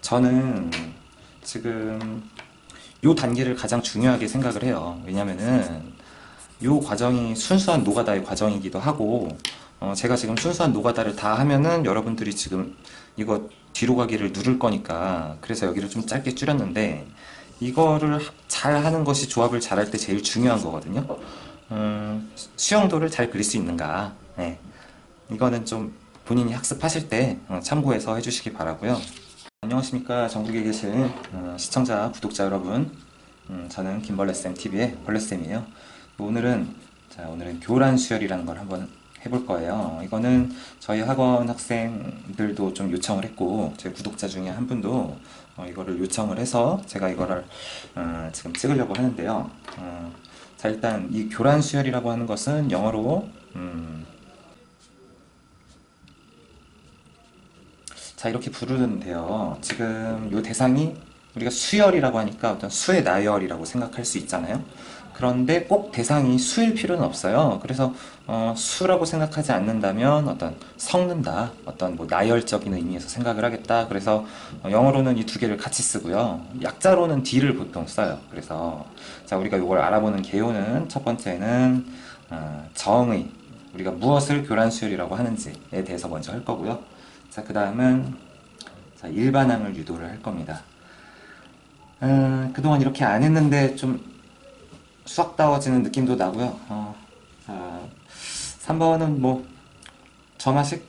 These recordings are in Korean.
저는 지금 요 단계를 가장 중요하게 생각을 해요. 왜냐면은 요 과정이 순수한 노가다의 과정이기도 하고, 제가 지금 순수한 노가다를 다 하면은 여러분들이 지금 이거 뒤로 가기를 누를 거니까, 그래서 여기를 좀 짧게 줄였는데, 이거를 잘 하는 것이 조합을 잘 할 때 제일 중요한 거거든요. 수영도를 잘 그릴 수 있는가. 네. 이거는 좀 본인이 학습하실 때 참고해서 해주시기 바라고요. 안녕하십니까. 전국에 계신 시청자, 구독자 여러분. 저는 김벌레쌤 TV의 벌레쌤이에요. 오늘은 교란 수열이라는 걸 한번 해볼 거예요. 이거는 저희 학원 학생들도 좀 요청을 했고, 제 구독자 중에 한 분도 이거를 요청을 해서 제가 이거를 지금 찍으려고 하는데요. 자, 일단 이 교란 수열이라고 하는 것은 영어로 자, 이렇게 부르는데요. 지금 요 대상이 우리가 수열이라고 하니까 어떤 수의 나열이라고 생각할 수 있잖아요. 그런데 꼭 대상이 수일 필요는 없어요. 그래서 수라고 생각하지 않는다면 어떤 섞는다, 어떤 뭐 나열적인 의미에서 생각을 하겠다. 그래서 영어로는 이 두 개를 같이 쓰고요. 약자로는 D를 보통 써요. 그래서 자, 우리가 이걸 알아보는 개요는 첫 번째는 정의, 우리가 무엇을 교란수열이라고 하는지에 대해서 먼저 할 거고요. 자, 그 다음은 일반항을 유도를 할 겁니다. 그동안 이렇게 안 했는데 좀 수학다워지는 느낌도 나고요. 자, 3번은 뭐 점화식.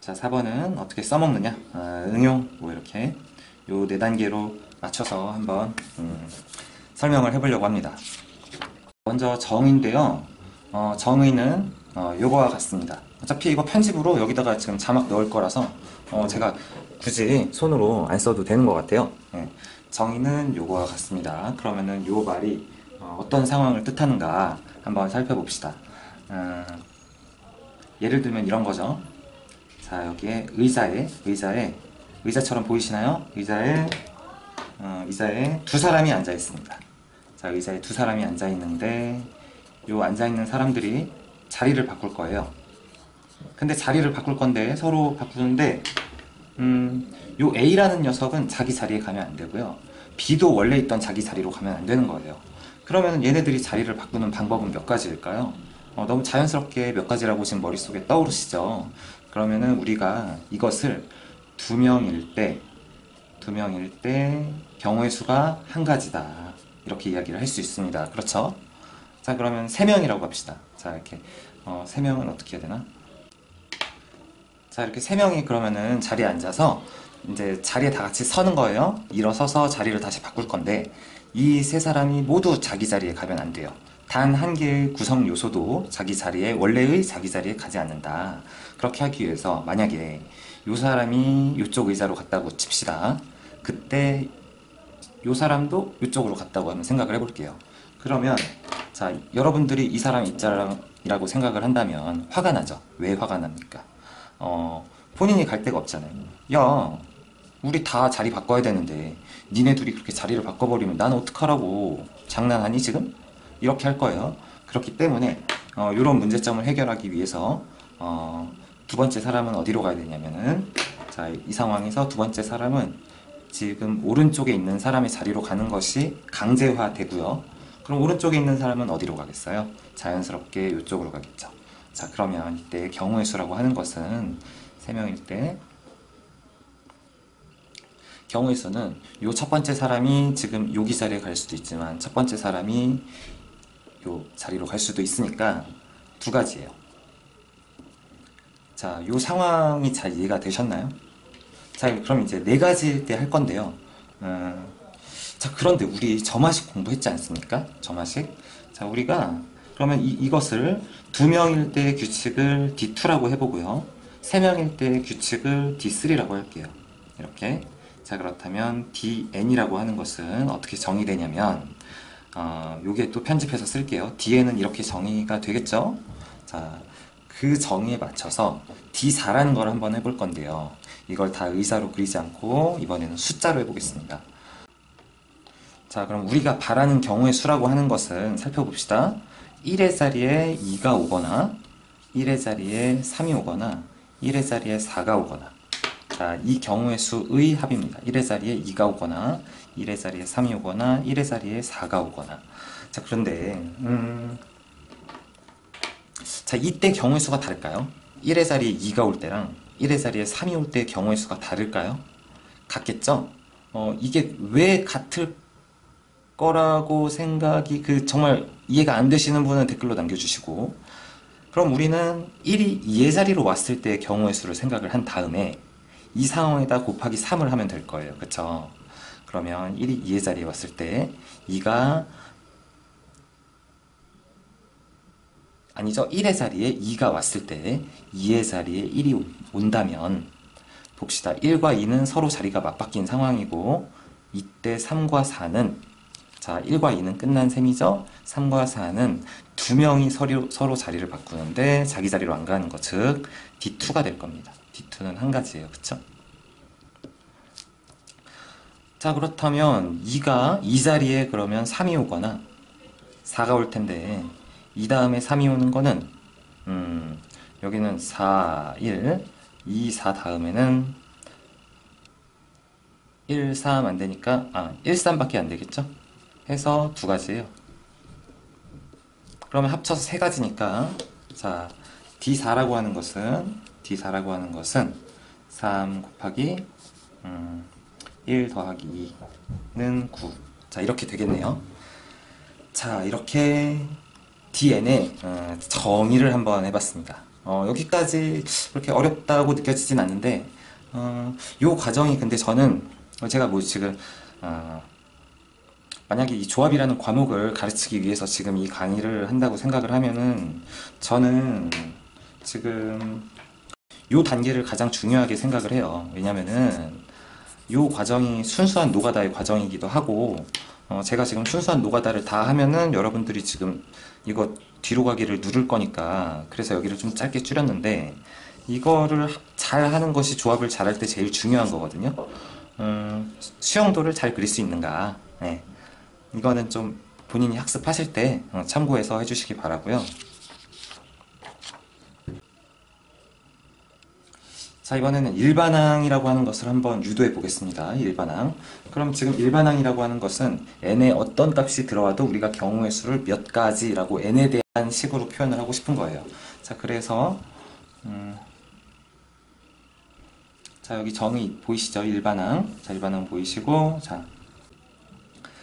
자, 4번은 어떻게 써먹느냐. 응용 뭐 이렇게 요 네 단계로 맞춰서 한번 설명을 해보려고 합니다. 먼저 정의인데요. 정의는 요거와 같습니다. 어차피 이거 편집으로 여기다가 지금 자막 넣을 거라서 제가 굳이 손으로 안 써도 되는 것 같아요. 네. 정의는 요거와 같습니다. 그러면은 요 말이 어떤 상황을 뜻하는가 한번 살펴봅시다. 예를 들면 이런 거죠. 자, 여기에 의자처럼 보이시나요? 의자에 두 사람이 앉아 있습니다. 자, 의자에 두 사람이 앉아 있는데 요 앉아 있는 사람들이 자리를 바꿀 거예요. 근데 자리를 바꿀 건데 서로 바꾸는데 요 A라는 녀석은 자기 자리에 가면 안 되고요. B도 원래 있던 자기 자리로 가면 안 되는 거예요. 그러면 얘네들이 자리를 바꾸는 방법은 몇 가지일까요? 너무 자연스럽게 몇 가지라고 지금 머릿속에 떠오르시죠? 그러면은 우리가 이것을 두 명일 때 경우의 수가 한 가지다. 이렇게 이야기를 할 수 있습니다. 그렇죠? 자, 그러면 세 명이라고 합시다. 자, 이렇게 세 명은 어떻게 해야 되나? 자, 이렇게 세 명이 그러면은 자리에 앉아서 이제 자리에 다 같이 서는 거예요. 일어서서 자리를 다시 바꿀 건데 이 세 사람이 모두 자기 자리에 가면 안 돼요. 단 한 개의 구성 요소도 원래의 자기 자리에 가지 않는다. 그렇게 하기 위해서 만약에 요 사람이 요쪽 의자로 갔다고 칩시다. 그때 요 사람도 요쪽으로 갔다고 한번 생각을 해볼게요. 그러면 자, 여러분들이 이 사람 입장이라고 생각을 한다면 화가 나죠. 왜 화가 납니까? 본인이 갈 데가 없잖아요. 야, 우리 다 자리 바꿔야 되는데 니네 둘이 그렇게 자리를 바꿔버리면 난 어떡하라고. 장난하니 지금? 이렇게 할 거예요. 그렇기 때문에 이런 문제점을 해결하기 위해서 두 번째 사람은 어디로 가야 되냐면은 자, 이 상황에서 두 번째 사람은 지금 오른쪽에 있는 사람의 자리로 가는 것이 강제화 되고요. 그럼 오른쪽에 있는 사람은 어디로 가겠어요? 자연스럽게 이쪽으로 가겠죠. 자, 그러면 이때 경우의 수라고 하는 것은 3명일 때 경우의 수는 요 첫 번째 사람이 지금 여기 자리에 갈 수도 있지만 첫 번째 사람이 요 자리로 갈 수도 있으니까 두 가지예요. 자, 요 상황이 잘 이해가 되셨나요? 자, 그럼 이제 네 가지일 때 할 건데요. 자, 그런데 우리 점화식 공부했지 않습니까? 점화식. 자, 우리가 그러면 이것을 두 명일 때 규칙을 D2라고 해보고요. 세 명일 때 규칙을 D3라고 할게요. 이렇게. 자, 그렇다면 DN이라고 하는 것은 어떻게 정의되냐면, 요게 또 편집해서 쓸게요. DN은 이렇게 정의가 되겠죠? 자, 그 정의에 맞춰서 D4라는 걸 한번 해볼 건데요. 이걸 다 의자로 그리지 않고 이번에는 숫자로 해보겠습니다. 자, 그럼 우리가 바라는 경우의 수라고 하는 것은 살펴봅시다. 1의 자리에 2가 오거나 1의 자리에 3이 오거나 1의 자리에 4가 오거나, 자, 이 경우의 수의 합입니다. 1의 자리에 2가 오거나, 1의 자리에 3이 오거나, 1의 자리에 4가 오거나. 자, 그런데 자, 이때 경우의 수가 다를까요? 1의 자리에 2가 올 때랑 1의 자리에 3이 올 때의 경우의 수가 다를까요? 같겠죠? 이게 왜 같을 거라고 생각이 정말 이해가 안 되시는 분은 댓글로 남겨주시고, 그럼 우리는 1이 2의 자리로 왔을 때의 경우의 수를 생각을 한 다음에 이 상황에다 곱하기 3을 하면 될 거예요. 그쵸? 그러면 1이 2의 자리에 왔을 때 2가 아니죠. 1의 자리에 2가 왔을 때 2의 자리에 1이 온다면 봅시다. 1과 2는 서로 자리가 맞바뀐 상황이고, 이때 3과 4는, 자, 1과 2는 끝난 셈이죠. 3과 4는 두 명이 서로 자리를 바꾸는데 자기 자리로 안 가는 것, 즉 D2가 될 겁니다. D2는 한 가지예요. 그쵸? 자, 그렇다면 2가 이 자리에 그러면 3이 오거나 4가 올 텐데, 이 다음에 3이 오는 거는 여기는 4, 1, 2, 4 다음에는 1, 3 안 되니까 1, 3밖에 안 되겠죠? 해서 두 가지예요. 그러면 합쳐서 세 가지니까, 자, D4라고 하는 것은 3 곱하기 1 더하기 2는 9. 자, 이렇게 되겠네요. 자, 이렇게 DN의 정의를 한번 해봤습니다. 여기까지 그렇게 어렵다고 느껴지진 않는데, 요 과정이 근데 저는 제가 뭐 지금 만약에 이 조합이라는 과목을 가르치기 위해서 지금 이 강의를 한다고 생각을 하면은, 저는 지금 요 단계를 가장 중요하게 생각을 해요. 왜냐면은 요 과정이 순수한 노가다의 과정이기도 하고, 제가 지금 순수한 노가다를 다 하면은 여러분들이 지금 이거 뒤로 가기를 누를 거니까, 그래서 여기를 좀 짧게 줄였는데, 이거를 잘 하는 것이 조합을 잘할 때 제일 중요한 거거든요. 수영도를 잘 그릴 수 있는가. 네. 이거는 좀 본인이 학습하실 때 참고해서 해주시기 바라고요. 자, 이번에는 일반항이라고 하는 것을 한번 유도해 보겠습니다. 일반항. 그럼 지금 일반항이라고 하는 것은 n에 어떤 값이 들어와도 우리가 경우의 수를 몇 가지라고 n에 대한 식으로 표현을 하고 싶은 거예요. 자, 그래서 자, 여기 정의 보이시죠? 일반항. 자, 일반항 보이시고, 자,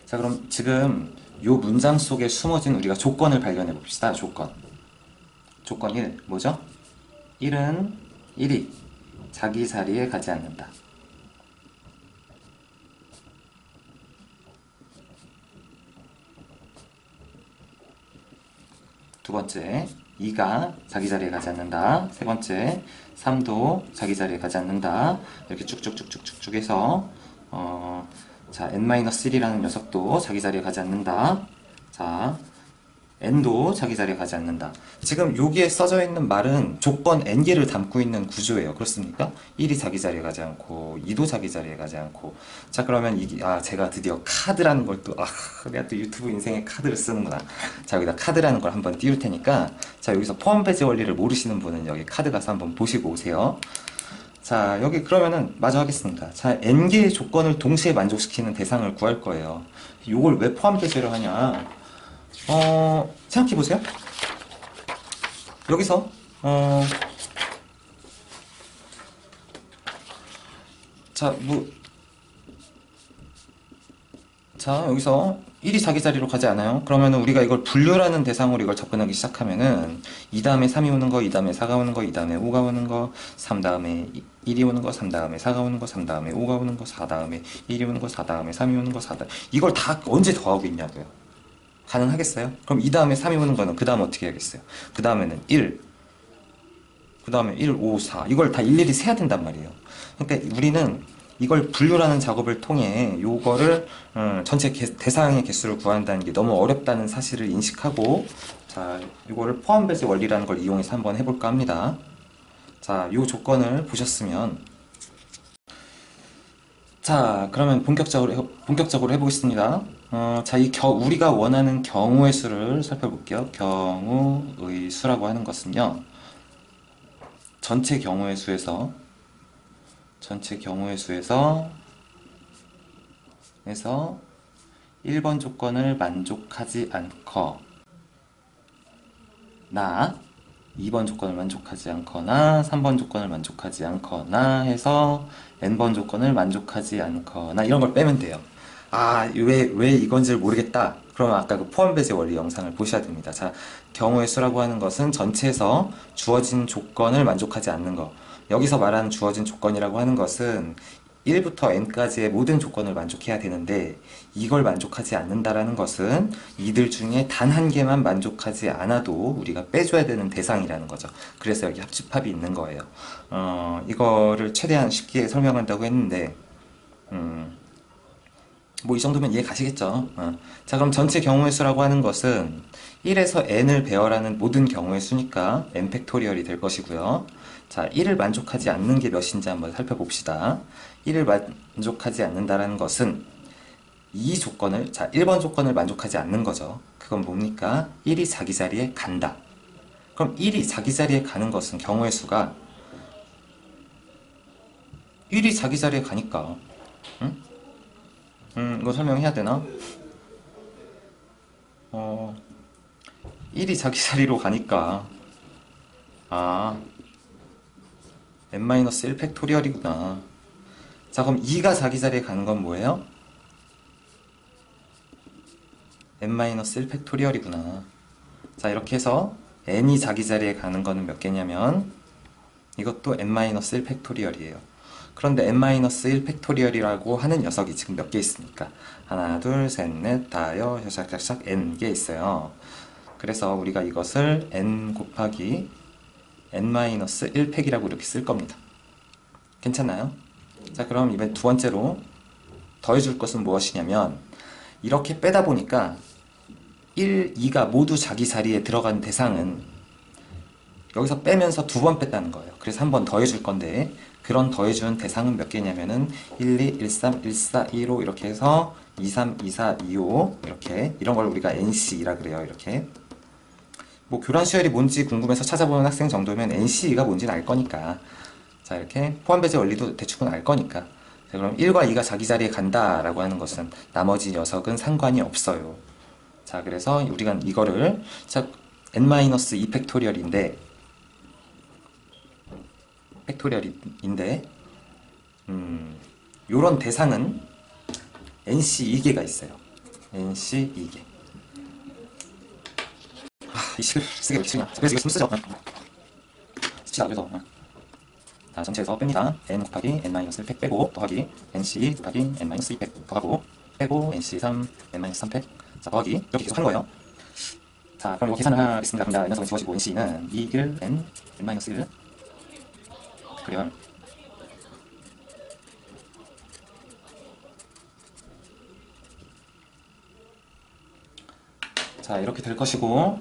그럼 지금 요 문장 속에 숨어진 우리가 조건을 발견해 봅시다. 조건 1 뭐죠? 1은 1이 자기 자리에 가지 않는다. 두 번째, 2가 자기 자리에 가지 않는다. 세 번째, 3도 자기 자리에 가지 않는다. 이렇게 쭉쭉쭉쭉쭉 해서 자, n-1이라는 녀석도 자기 자리에 가지 않는다. 자, n도 자기 자리에 가지 않는다. 지금 여기에 써져 있는 말은 조건 n개를 담고 있는 구조예요. 그렇습니까? 1이 자기 자리에 가지 않고 2도 자기 자리에 가지 않고. 자, 그러면 제가 드디어 카드라는 걸 또 내가 또 유튜브 인생에 카드를 쓰는구나. 자, 여기다 카드라는 걸 한번 띄울 테니까, 자, 여기서 포함 배제 원리를 모르시는 분은 여기 카드 가서 한번 보시고 오세요. 자, 여기 그러면은 마저 하겠습니다. 자, n개의 조건을 동시에 만족시키는 대상을 구할 거예요. 이걸 왜 포함 배제를 하냐? 생각해보세요. 여기서, 여기서 1이 자기 자리로 가지 않아요? 그러면은 우리가 이걸 분류라는 대상으로 이걸 접근하기 시작하면은 2 다음에 3이 오는 거, 2 다음에 4가 오는 거, 2 다음에 5가 오는 거, 3 다음에 1이 오는 거, 3 다음에 4가 오는 거, 3 다음에 5가 오는 거, 4 다음에 1이 오는 거, 4 다음에 3이 오는 거, 4 다음에 이걸 다 언제 더하고 있냐고요. 가능하겠어요? 그럼 2 다음에 3이 오는 거는 그 다음 어떻게 해야겠어요? 그 다음에는 1, 그 다음에 1, 5, 4 이걸 다 일일이 세야 된단 말이에요. 그러니까 우리는 이걸 분류라는 작업을 통해 요거를 전체 대상의 개수를 구한다는 게 너무 어렵다는 사실을 인식하고, 자, 이거를 포함 배제 원리라는 걸 이용해서 한번 해볼까 합니다. 자, 요 조건을 보셨으면, 자, 그러면 본격적으로 해보겠습니다. 자, 우리가 원하는 경우의 수를 살펴볼게요. 경우의 수라고 하는 것은요, 전체 경우의 수에서 에서 1번 조건을 만족하지 않거나 2번 조건을 만족하지 않거나 3번 조건을 만족하지 않거나 해서 n번 조건을 만족하지 않거나 이런 걸 빼면 돼요. 왜 이건지를 모르겠다. 그러면 아까 그 포함배제 원리 영상을 보셔야 됩니다. 자, 경우의 수라고 하는 것은 전체에서 주어진 조건을 만족하지 않는 거. 여기서 말하는 주어진 조건이라고 하는 것은 1부터 n까지의 모든 조건을 만족해야 되는데 이걸 만족하지 않는다라는 것은 이들 중에 단 한 개만 만족하지 않아도 우리가 빼줘야 되는 대상이라는 거죠. 그래서 여기 합집합이 있는 거예요. 이거를 최대한 쉽게 설명한다고 했는데 뭐 이 정도면 이해 가시겠죠? 자, 그럼 전체 경우의 수라고 하는 것은 1에서 n을 배열하는 모든 경우의 수니까 n 팩토리얼이 될 것이고요. 자, 1을 만족하지 않는 게 몇인지 한번 살펴봅시다. 1을 만족하지 않는다라는 것은 이 조건을, 자, 1번 조건을 만족하지 않는 거죠. 그건 뭡니까? 1이 자기 자리에 간다. 그럼 1이 자기 자리에 가는 것은 경우의 수가 1이 자기 자리에 가니까 응? 이거 설명해야 되나? 1이 자기 자리로 가니까 n-1 팩토리얼이구나. 자, 그럼 2가 자기 자리에 가는 건 뭐예요? n-1 팩토리얼이구나. 자, 이렇게 해서 n이 자기 자리에 가는 거는 몇 개냐면 이것도 n-1 팩토리얼이에요. 그런데 n-1 팩토리얼이라고 하는 녀석이 지금 몇 개 있습니까? 하나, 둘, 셋, 넷, 다여, 샥샥샥 n 개 있어요. 그래서 우리가 이것을 n 곱하기 n-1 팩이라고 이렇게 쓸 겁니다. 괜찮나요? 자, 그럼 이번 두 번째로 더해줄 것은 무엇이냐면 이렇게 빼다 보니까 1, 2가 모두 자기 자리에 들어간 대상은 여기서 빼면서 두 번 뺐다는 거예요. 그래서 한 번 더해줄 건데 그런 더해주는 대상은 몇 개냐면은 1, 2, 1, 3, 1, 4, 2로 이렇게 해서 2, 3, 2, 4, 2, 5 이렇게 이런 걸 우리가 NC라 그래요. 이렇게 뭐 교란 수열이 뭔지 궁금해서 찾아보는 학생 정도면 NC가 뭔지는 알 거니까 자, 이렇게 포함배제 원리도 대충은 알 거니까 자, 그럼 1과 2가 자기 자리에 간다 라고 하는 것은 나머지 녀석은 상관이 없어요. 자, 그래서 우리가 이거를 자, n-2 팩토리얼인데 요런 대상은 NC 2개가 있어요. NC 2개. 이 식을 쓰기 왜 이렇게 싫냐. 그래서 이거 쓰죠. 씁시다. 그래서 자, 전체에서 뺍니다. n 곱하기 n-1 팩 빼고 더하기 nc 곱하기 n-2 팩 더하고 빼고 nc 3 n-3 팩 자, 더하기 이렇게 계속 하는 거예요. 자, 그럼 이거 계산을 하겠습니다. 그럼 이 녀석은 지워지고 nc는 2길 n-1 그래요. 자, 이렇게 될 것이고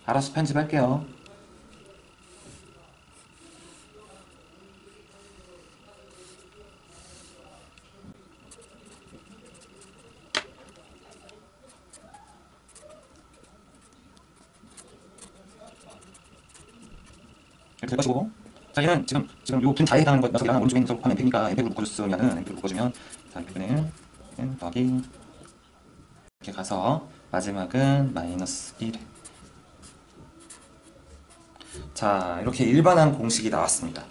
알아서 편집할게요. 이렇게 될 것이고 자, 얘는 지금 요 분 자에 해당하는 것 녀석이랑 오른쪽에 있는 녀석 곱하면 n팩이니까 n팩으로 묶어줬으면은 n팩으로 묶어주면 자, n팩은 n 더하기 이렇게 가서 마지막은 마이너스 1 자, 이렇게 일반항 공식이 나왔습니다.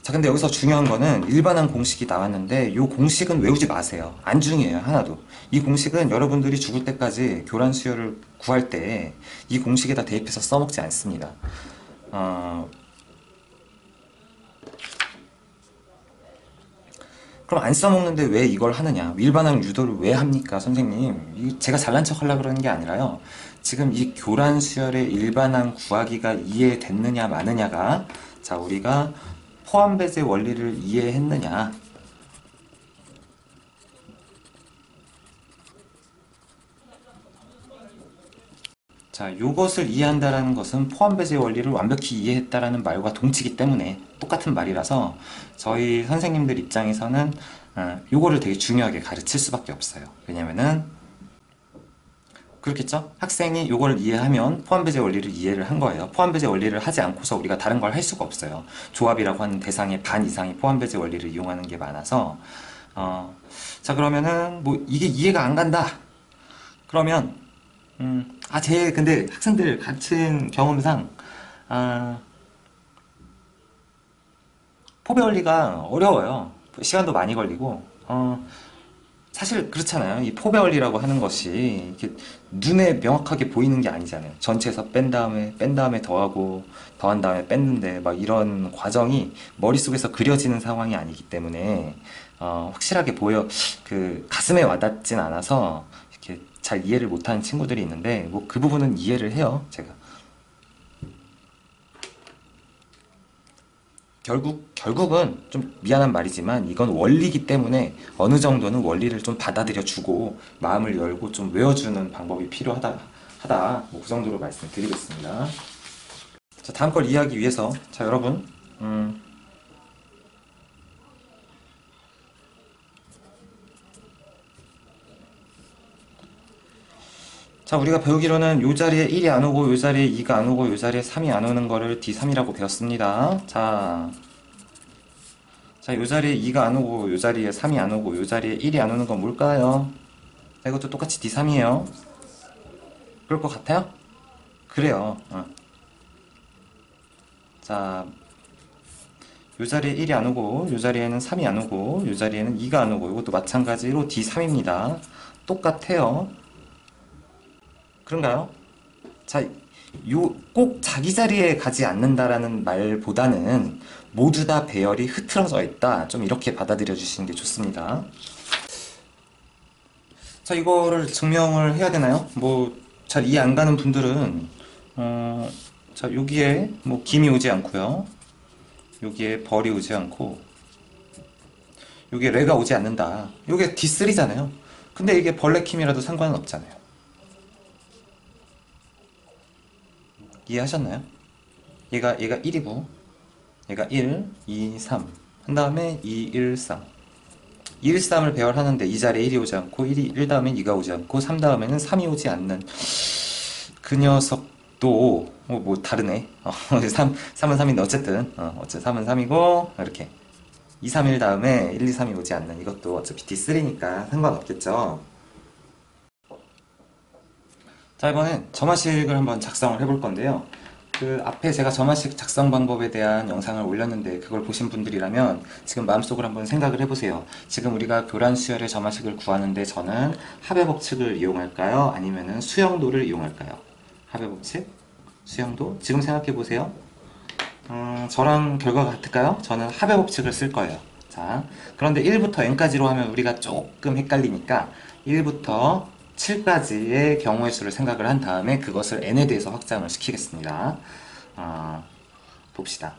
자, 근데 여기서 중요한 거는 일반항 공식이 나왔는데 이 공식은 외우지 마세요. 안 중요해요. 하나도. 이 공식은 여러분들이 죽을 때까지 교란 수열을 구할 때 이 공식에다 대입해서 써먹지 않습니다. 그럼 안 써먹는데 왜 이걸 하느냐? 일반항 유도를 왜 합니까, 선생님? 제가 잘난 척 하려고 그러는 게 아니라요. 지금 이 교란 수열의 일반항 구하기가 이해됐느냐 마느냐가 자, 우리가 포함배제 원리를 이해했느냐 자, 요것을 이해한다라는 것은 포함배제 원리를 완벽히 이해했다라는 말과 동치기 때문에 똑같은 말이라서 저희 선생님들 입장에서는 요거를 되게 중요하게 가르칠 수밖에 없어요. 왜냐면은 그렇겠죠? 학생이 요걸 이해하면 포함배제 원리를 이해를 한 거예요. 포함배제 원리를 하지 않고서 우리가 다른 걸 할 수가 없어요. 조합이라고 하는 대상의 반 이상이 포함배제 원리를 이용하는 게 많아서 자 그러면은 뭐 이게 이해가 안 간다. 그러면 제 근데 학생들 같은 경험상 포배 원리가 어려워요. 시간도 많이 걸리고 사실 그렇잖아요. 이 포배 원리라고 하는 것이 이렇게 눈에 명확하게 보이는 게 아니잖아요. 전체에서 뺀 다음에 더하고 더한 다음에 뺐는데 막 이런 과정이 머릿속에서 그려지는 상황이 아니기 때문에 확실하게 그 가슴에 와닿진 않아서 이렇게 잘 이해를 못하는 친구들이 있는데 뭐 그 부분은 이해를 해요, 제가. 결국은 좀 미안한 말이지만 이건 원리이기 때문에 어느 정도는 원리를 좀 받아들여 주고 마음을 열고 좀 외워주는 방법이 필요하다 뭐 그 정도로 말씀드리겠습니다. 자, 다음 걸 이해하기 위해서 자 여러분 자 우리가 배우기로는 요 자리에 1이 안 오고 요 자리에 2가 안 오고 요 자리에 3이 안 오는 거를 D3이라고 배웠습니다. 자, 요 자리에 2가 안 오고 요 자리에 3이 안 오고 요 자리에 1이 안 오는 건 뭘까요? 자, 이것도 똑같이 D3이에요. 그럴 것 같아요? 그래요. 자, 요 자리에 1이 안 오고 요 자리에는 3이 안 오고 요 자리에는 2가 안 오고 이것도 마찬가지로 D3입니다. 똑같아요. 그런가요? 자, 꼭 자기 자리에 가지 않는다라는 말보다는 모두 다 배열이 흐트러져 있다. 좀 이렇게 받아들여 주시는 게 좋습니다. 자, 이거를 증명을 해야 되나요? 뭐, 잘 이해 안 가는 분들은, 자, 여기에 뭐, 김이 오지 않고요. 여기에 벌이 오지 않고, 여기에 레가 오지 않는다. 이게 D3잖아요. 근데 이게 벌레킴이라도 상관은 없잖아요. 이해하셨나요? 얘가 1이고, 얘가 1, 2, 3. 한 다음에 2, 1, 3. 2, 1, 3을 배열하는데 이 자리에 1이 오지 않고 1 다음엔 2가 오지 않고 3 다음에는 3이 오지 않는 그 녀석도 뭐 다르네. 3은 3인데 어쨌든 3은 3이고 이렇게 2, 3, 1 다음에 1, 2, 3이 오지 않는 이것도 어차피 D3니까 상관없겠죠. 자 이번엔 점화식을 한번 작성을 해볼 건데요. 그 앞에 제가 점화식 작성 방법에 대한 영상을 올렸는데 그걸 보신 분들이라면 지금 마음속으로 한번 생각을 해보세요. 지금 우리가 교란 수열의 점화식을 구하는데 저는 합의 법칙을 이용할까요? 아니면은 수영도를 이용할까요? 합의 법칙? 수영도? 지금 생각해 보세요. 저랑 결과가 같을까요? 저는 합의 법칙을 쓸 거예요. 자, 그런데 1부터 n까지로 하면 우리가 조금 헷갈리니까 1부터 7까지의 경우의 수를 생각을 한 다음에 그것을 n에 대해서 확장을 시키겠습니다. 봅시다.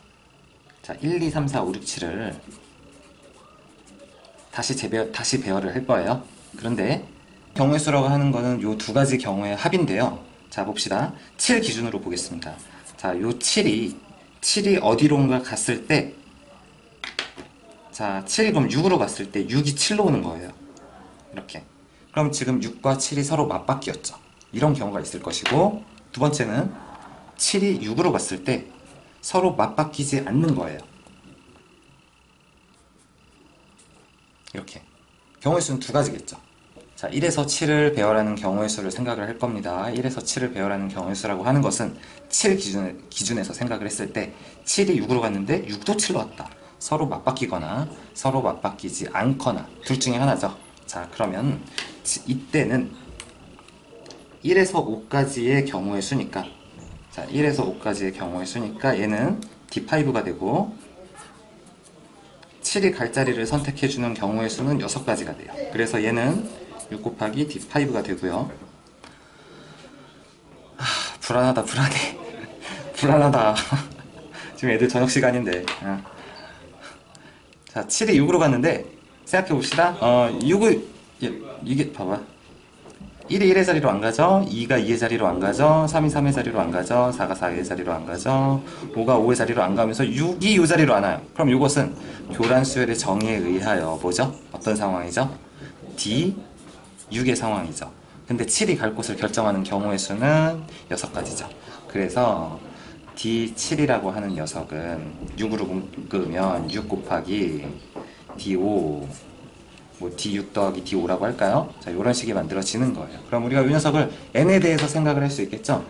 자, 1, 2, 3, 4, 5, 6, 7을 다시 배열을 할 거예요. 그런데 경우의 수라고 하는 거는 요 두 가지 경우의 합인데요. 자, 봅시다. 7 기준으로 보겠습니다. 자, 요 7이 어디론가 갔을 때 자, 7이 그럼 6으로 갔을 때 6이 7로 오는 거예요. 이렇게. 그럼 지금 6과 7이 서로 맞바뀌었죠. 이런 경우가 있을 것이고 두 번째는 7이 6으로 갔을 때 서로 맞바뀌지 않는 거예요. 이렇게. 경우의 수는 두 가지겠죠. 자, 1에서 7을 배열하는 경우의 수를 생각을 할 겁니다. 1에서 7을 배열하는 경우의 수라고 하는 것은 7 기준에서 생각을 했을 때 7이 6으로 갔는데 6도 7로 왔다. 서로 맞바뀌거나 서로 맞바뀌지 않거나 둘 중에 하나죠. 자, 그러면 이때는 1에서 5까지의 경우의 수니까 자, 1에서 5까지의 경우의 수니까 얘는 D5가 되고 7이 갈 자리를 선택해주는 경우의 수는 6가지가 돼요. 그래서 얘는 6 곱하기 D5가 되고요. 불안하다 불안해. 불안하다. 지금 애들 저녁 시간인데 자, 7이 6으로 갔는데 생각해봅시다. 6을 이게 봐봐. 1이 1의 자리로 안 가죠? 2가 2의 자리로 안 가죠? 3이 3의 자리로 안 가죠? 4가 4의 자리로 안 가죠? 5가 5의 자리로 안 가면서 6이 이 자리로 안 와요. 그럼 이것은 교란 수열의 정의에 의하여 뭐죠? 어떤 상황이죠? D 6의 상황이죠. 근데 7이 갈 곳을 결정하는 경우의 수는 6가지죠. 그래서 D7이라고 하는 녀석은 6으로 묶으면 6 곱하기 D5, 뭐 D6 더하기 D5라고 할까요? 자, 이런 식이 만들어지는 거예요. 그럼 우리가 이 녀석을 n에 대해서 생각을 할 수 있겠죠?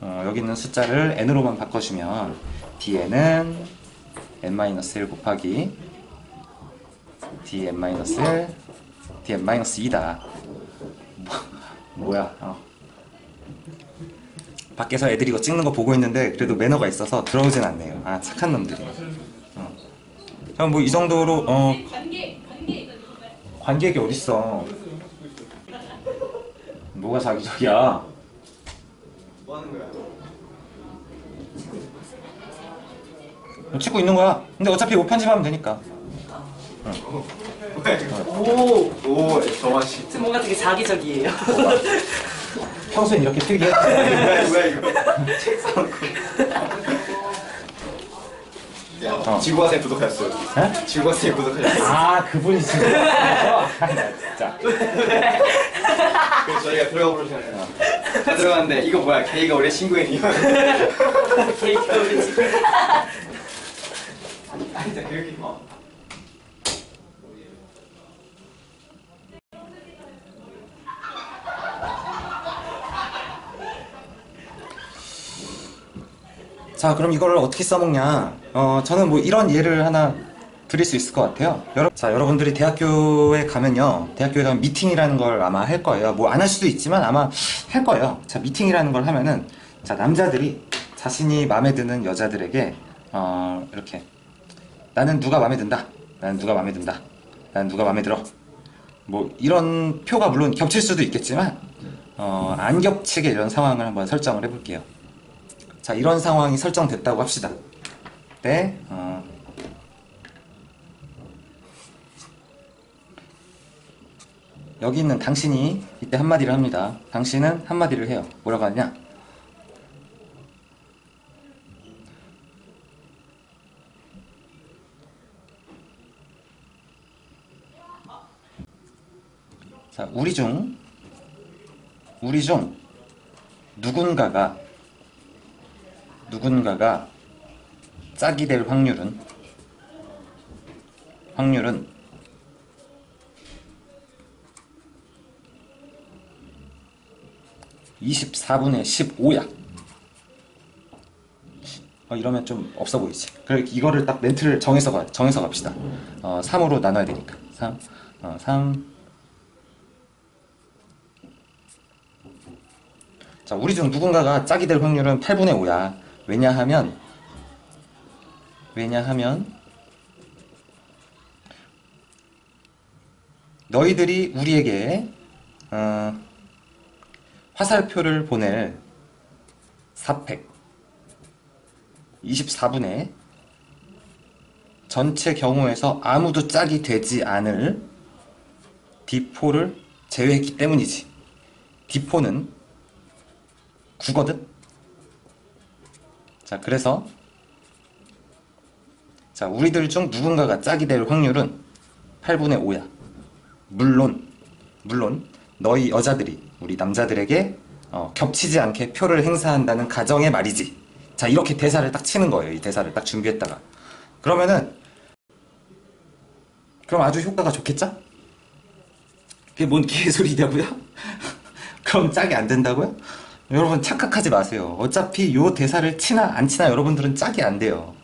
여기 있는 숫자를 n으로만 바꿔주면 dn은 n-1 곱하기 dn-1, dn-2다. 뭐야? 밖에서 애들이 이거 찍는 거 보고 있는데 그래도 매너가 있어서 들어오진 않네요. 아, 착한 놈들이. 그럼 뭐 이 정도로 관객이 어딨어? 뭐가 자기적이야? 뭐 하는 거야? 찍고 있는 거야. 근데 어차피 이거 편집하면 되니까. 오, 저 맛이. 뭔가 되게 자기적이에요. 평소엔 이렇게 특이해? 뭐야 이거? 책상. 지구화생 구독하셨어요? 에? 지구화생 구독하셨어요? 아, 그분이 진짜. 진짜. 그래서 저희가 들어가 보셨잖아요. 다 들어갔는데 이거 뭐야? 걔가 원래 친구애니요? 케이크가 우리 집. 아 진짜 그렇게 자, 그럼 이거를 어떻게 써먹냐? 저는 뭐 이런 예를 하나 드릴 수 있을 것 같아요. 자, 여러분들이 대학교에 가면요. 대학교에 가면 미팅이라는 걸 아마 할 거예요. 뭐 안 할 수도 있지만 아마 할 거예요. 자, 미팅이라는 걸 하면은, 자, 남자들이 자신이 마음에 드는 여자들에게, 이렇게. 나는 누가 마음에 든다. 나는 누가 마음에 든다. 나는 누가 마음에 들어. 뭐, 이런 표가 물론 겹칠 수도 있겠지만, 안 겹치게 이런 상황을 한번 설정을 해볼게요. 자, 이런 상황이 설정됐다고 합시다. 네, 여기 있는 당신이 이때 한마디를 합니다. 당신은 한마디를 해요. 뭐라고 하냐? 자, 우리 중 누군가가 짝이 될 확률은 24분의 15야. 이러면 좀 없어 보이지. 그래, 이거를 딱 멘트를 정해서 갑시다. 3으로 나눠야 되니까. 3. 자, 우리 중 누군가가 짝이 될 확률은 8분의 5야. 왜냐하면 너희들이 우리에게 화살표를 보낼 사팩 24분의 전체 경우에서 아무도 짝이 되지 않을 D4를 제외했기 때문이지. D4는 9거든? 자, 그래서 자, 우리들 중 누군가가 짝이 될 확률은 8분의 5야. 물론 너희 여자들이 우리 남자들에게 겹치지 않게 표를 행사한다는 가정의 말이지. 자, 이렇게 대사를 딱 치는 거예요. 이 대사를 딱 준비했다가. 그러면은 그럼 아주 효과가 좋겠죠? 그게 뭔 개소리냐고요? 그럼 짝이 안 된다고요? 여러분 착각하지 마세요. 어차피 요 대사를 치나 안 치나 여러분들은 짝이 안 돼요.